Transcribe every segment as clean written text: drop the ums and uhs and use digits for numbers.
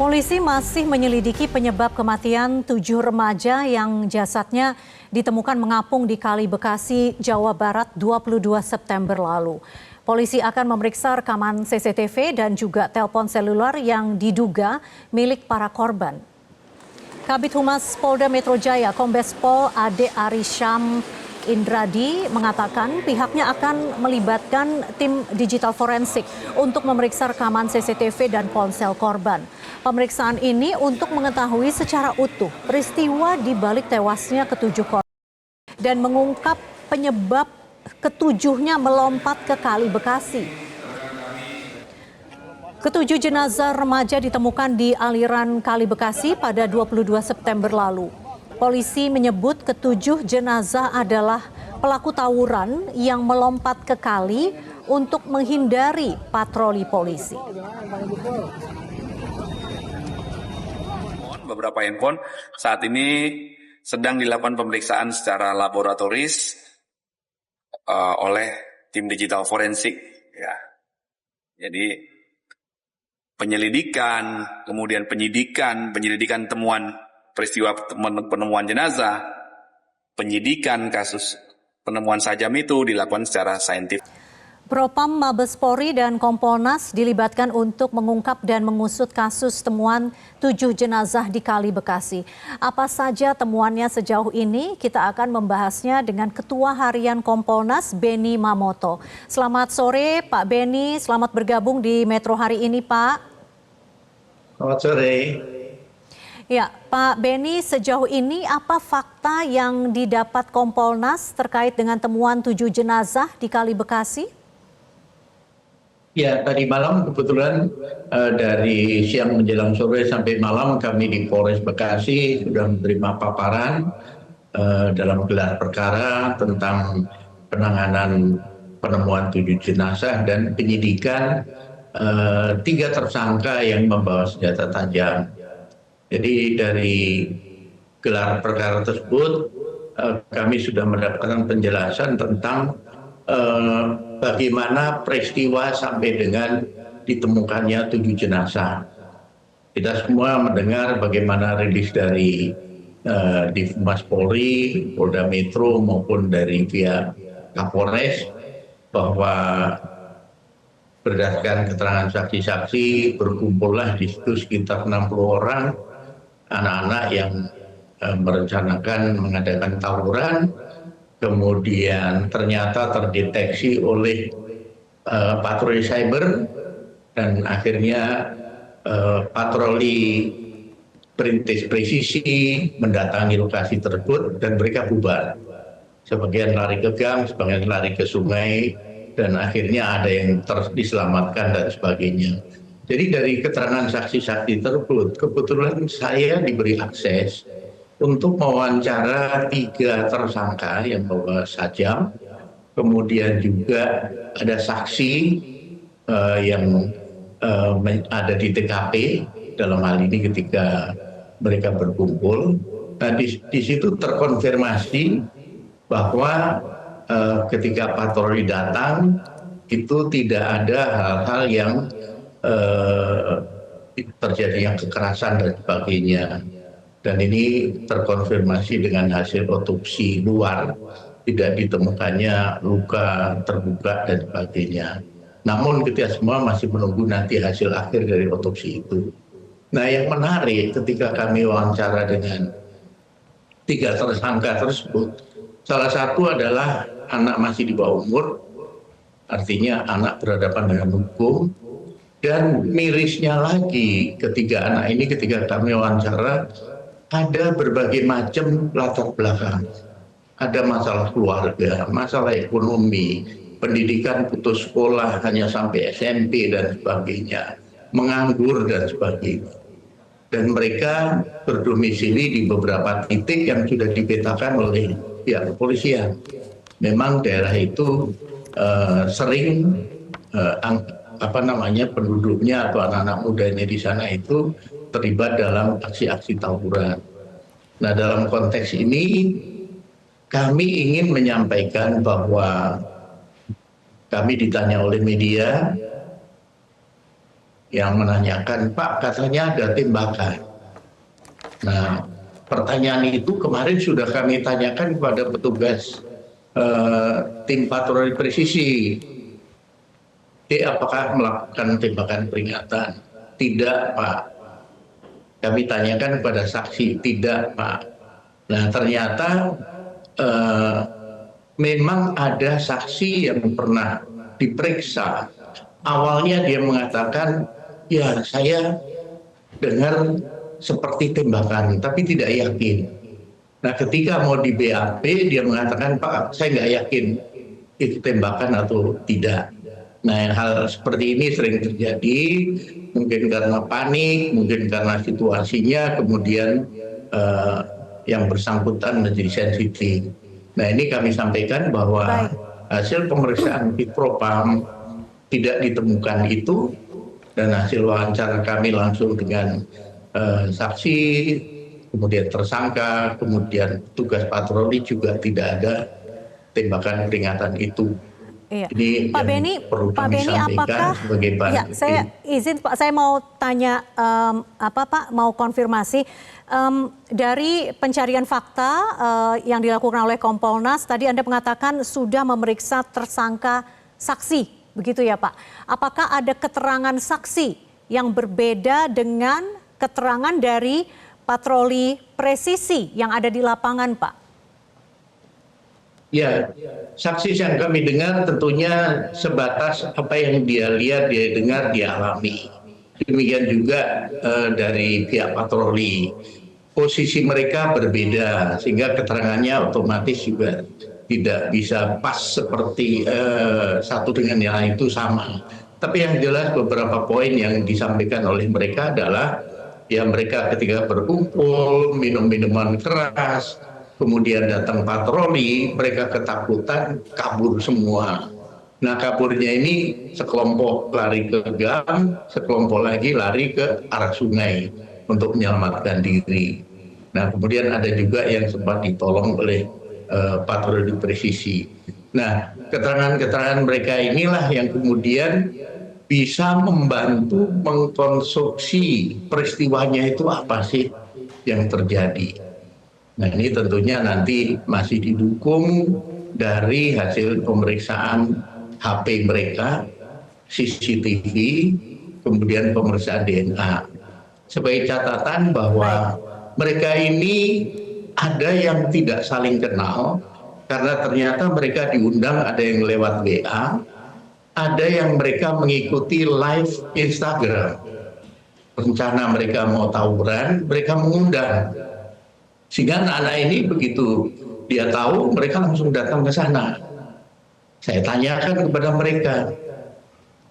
Polisi masih menyelidiki penyebab kematian 7 remaja yang jasadnya ditemukan mengapung di Kali Bekasi, Jawa Barat 22 September lalu. Polisi akan memeriksa rekaman CCTV dan juga telepon seluler yang diduga milik para korban. Kabid Humas Polda Metro Jaya, Kombes Pol Ade Arisham Indradi mengatakan pihaknya akan melibatkan tim digital forensik untuk memeriksa rekaman CCTV dan ponsel korban. Pemeriksaan ini untuk mengetahui secara utuh peristiwa di balik tewasnya ketujuh korban dan mengungkap penyebab ketujuhnya melompat ke Kali Bekasi. Ketujuh jenazah remaja ditemukan di aliran Kali Bekasi pada 22 September lalu. Polisi menyebut ketujuh jenazah adalah pelaku tawuran yang melompat ke kali untuk menghindari patroli polisi. Beberapa handphone saat ini sedang dilakukan pemeriksaan secara laboratoris oleh tim digital forensik. Ya. Jadi penyelidikan, kemudian penyelidikan temuan peristiwa penemuan jenazah, penyidikan kasus penemuan sajam itu dilakukan secara saintifik. Propam Mabes Polri dan Kompolnas dilibatkan untuk mengungkap dan mengusut kasus temuan 7 jenazah di Kali Bekasi. Apa saja temuannya sejauh ini? Kita akan membahasnya dengan Ketua Harian Kompolnas, Beni Mamoto. Selamat sore Pak Beni, selamat bergabung di Metro hari ini Pak. Selamat sore. Ya, Pak Beni, sejauh ini apa fakta yang didapat Kompolnas terkait dengan temuan 7 jenazah di Kali Bekasi? Ya, tadi malam kebetulan dari siang menjelang sore sampai malam kami di Polres Bekasi sudah menerima paparan dalam gelar perkara tentang penanganan penemuan 7 jenazah dan penyidikan 3 tersangka yang membawa senjata tajam. Jadi dari gelar perkara tersebut kami sudah mendapatkan penjelasan tentang bagaimana peristiwa sampai dengan ditemukannya 7 jenazah. Kita semua mendengar bagaimana rilis dari di Humas Polri, Polda Metro maupun dari pihak Kapolres bahwa berdasarkan keterangan saksi-saksi berkumpullah di situ sekitar 60 orang anak-anak yang merencanakan mengadakan tawuran, kemudian ternyata terdeteksi oleh patroli cyber dan akhirnya patroli perintis presisi mendatangi lokasi tersebut dan mereka bubar. Sebagian lari ke gang, sebagian lari ke sungai, dan akhirnya ada yang diselamatkan dan sebagainya. Jadi dari keterangan saksi-saksi tersebut, kebetulan saya diberi akses untuk mewawancara 3 tersangka yang bawa sajam, kemudian juga ada saksi yang ada di TKP dalam hal ini ketika mereka berkumpul. Nah di situ terkonfirmasi bahwa ketika patroli datang itu tidak ada hal-hal yang terjadinya kekerasan dan sebagainya. Dan ini terkonfirmasi dengan hasil otopsi luar, tidak ditemukannya luka terbuka dan sebagainya. Namun kita semua masih menunggu nanti hasil akhir dari otopsi itu. Nah yang menarik ketika kami wawancara dengan 3 tersangka tersebut, salah satu adalah anak masih di bawah umur, artinya anak berhadapan dengan hukum. Dan mirisnya lagi ketiga anak ini ketika kami wawancara ada berbagai macam latar belakang. Ada masalah keluarga, masalah ekonomi, pendidikan putus sekolah hanya sampai SMP dan sebagainya, menganggur dan sebagainya. Dan mereka berdomisili di beberapa titik yang sudah dipetakan oleh pihak kepolisian. Memang daerah itu sering penduduknya atau anak-anak mudanya di sana itu terlibat dalam aksi-aksi tawuran. Nah dalam konteks ini kami ingin menyampaikan bahwa kami ditanya oleh media yang menanyakan, Pak, katanya ada tembakan. Nah, pertanyaan itu kemarin sudah kami tanyakan kepada petugas tim patroli presisi. Apakah melakukan tembakan peringatan? Tidak, Pak. Kami tanyakan kepada saksi, tidak, Pak. Nah, ternyata memang ada saksi yang pernah diperiksa. Awalnya dia mengatakan, ya saya dengar seperti tembakan, tapi tidak yakin. Nah, ketika mau di BAP, dia mengatakan, Pak, saya nggak yakin itu tembakan atau tidak. Nah, hal seperti ini sering terjadi, mungkin karena panik, mungkin karena situasinya, kemudian yang bersangkutan menjadi sensitif. Nah, ini kami sampaikan bahwa hasil pemeriksaan Fitpropam tidak ditemukan itu, dan hasil wawancara kami langsung dengan saksi, kemudian tersangka, kemudian tugas patroli juga tidak ada tembakan peringatan itu. Iya. Ini Pak Beni, apakah ya, saya izin Pak, saya mau tanya Pak, mau konfirmasi dari pencarian fakta yang dilakukan oleh Kompolnas, tadi Anda mengatakan sudah memeriksa tersangka saksi, begitu ya Pak? Apakah ada keterangan saksi yang berbeda dengan keterangan dari patroli presisi yang ada di lapangan, Pak? Ya, saksi yang kami dengar tentunya sebatas apa yang dia lihat, dia dengar, dia alami. Demikian juga dari pihak patroli. Posisi mereka berbeda, sehingga keterangannya otomatis juga tidak bisa pas seperti satu dengan yang lain itu sama. Tapi yang jelas beberapa poin yang disampaikan oleh mereka adalah, ya mereka ketika berkumpul, minum minuman keras, kemudian datang patroli, mereka ketakutan, kabur semua. Nah, kaburnya ini sekelompok lari ke gang, sekelompok lagi lari ke arah sungai untuk menyelamatkan diri. Nah, kemudian ada juga yang sempat ditolong oleh patroli presisi. Nah, keterangan-keterangan mereka inilah yang kemudian bisa membantu mengkonstruksi peristiwanya itu apa sih yang terjadi. Nah, ini tentunya nanti masih didukung dari hasil pemeriksaan HP mereka, CCTV, kemudian pemeriksaan DNA. Sebagai catatan bahwa mereka ini ada yang tidak saling kenal, karena ternyata mereka diundang, ada yang lewat WA, ada yang mereka mengikuti live Instagram. Rencana mereka mau tawuran, mereka mengundang. Sehingga anak-anak ini begitu dia tahu, mereka langsung datang ke sana. Saya tanyakan kepada mereka,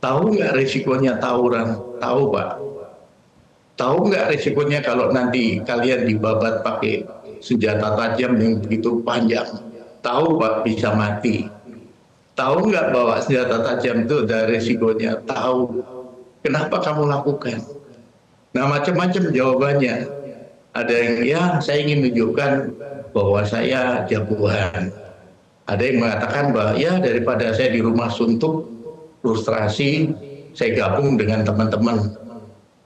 tahu nggak risikonya tawuran? Tahu, Pak. Tahu nggak risikonya kalau nanti kalian dibabat pakai senjata tajam yang begitu panjang? Tahu, Pak, bisa mati. Tahu nggak bahwa senjata tajam itu ada risikonya? Tahu. Kenapa kamu lakukan? Nah, macam-macam jawabannya. Ada yang, ya saya ingin menunjukkan bahwa saya jagoan. Ada yang mengatakan bahwa ya daripada saya di rumah suntuk, frustrasi, saya gabung dengan teman-teman.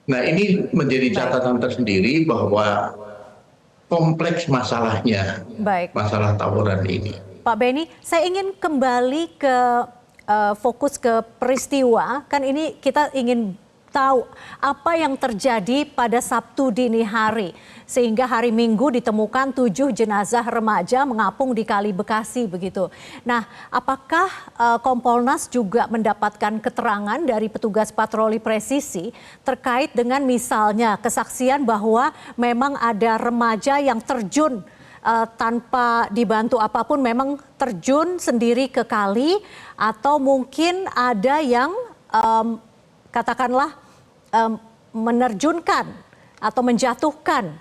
Nah, ini menjadi catatan tersendiri bahwa kompleks masalahnya, masalah tawuran ini. Pak Beni, saya ingin kembali ke fokus ke peristiwa. Kan ini kita ingin tahu apa yang terjadi pada Sabtu dini hari sehingga hari Minggu ditemukan 7 jenazah remaja mengapung di Kali Bekasi begitu. Nah, apakah Kompolnas juga mendapatkan keterangan dari petugas patroli presisi terkait dengan misalnya kesaksian bahwa memang ada remaja yang terjun tanpa dibantu apapun, memang terjun sendiri ke kali, atau mungkin ada yang katakanlah menerjunkan atau menjatuhkan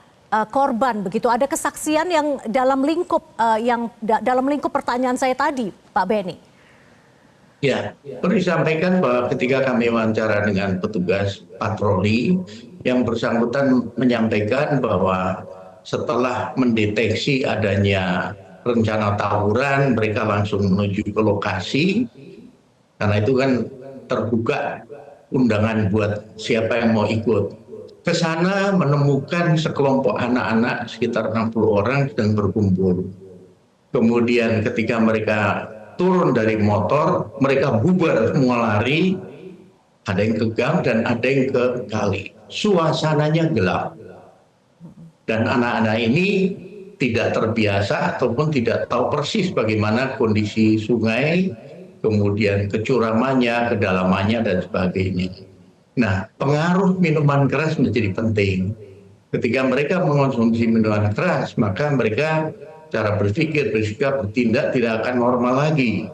korban begitu. Ada kesaksian yang dalam lingkup pertanyaan saya tadi, Pak Beni. Ya, perlu disampaikan bahwa ketika kami wawancara dengan petugas patroli, yang bersangkutan menyampaikan bahwa setelah mendeteksi adanya rencana tawuran, mereka langsung menuju ke lokasi, karena itu kan terbuka undangan buat siapa yang mau ikut. Ke sana menemukan sekelompok anak-anak sekitar 60 orang sedang berkumpul. Kemudian ketika mereka turun dari motor, mereka bubar semua lari, ada yang ke gang dan ada yang ke kali. Suasananya gelap. Dan anak-anak ini tidak terbiasa ataupun tidak tahu persis bagaimana kondisi sungai, kemudian kecuramannya, kedalamannya, dan sebagainya. Nah, pengaruh minuman keras menjadi penting. Ketika mereka mengonsumsi minuman keras, maka mereka cara berpikir, bersikap, bertindak tidak akan normal lagi.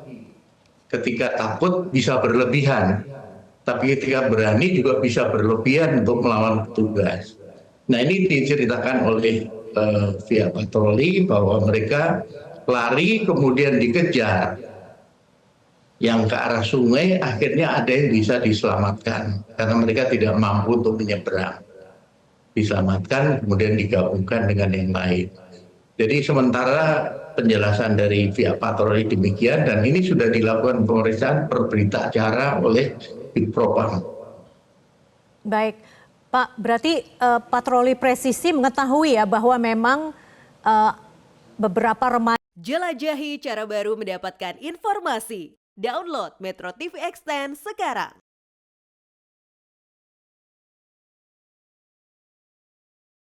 Ketika takut bisa berlebihan, tapi ketika berani juga bisa berlebihan untuk melawan petugas. Nah, ini diceritakan oleh pihak patroli bahwa mereka lari kemudian dikejar. Yang ke arah sungai akhirnya ada yang bisa diselamatkan karena mereka tidak mampu untuk menyeberang. Diselamatkan kemudian digabungkan dengan yang lain. Jadi sementara penjelasan dari pihak patroli demikian dan ini sudah dilakukan pemeriksaan per berita acara oleh Bidpropam. Baik, Pak, berarti patroli presisi mengetahui ya bahwa memang beberapa remaja. Jelajahi cara baru mendapatkan informasi. Download Metro TV Extend sekarang.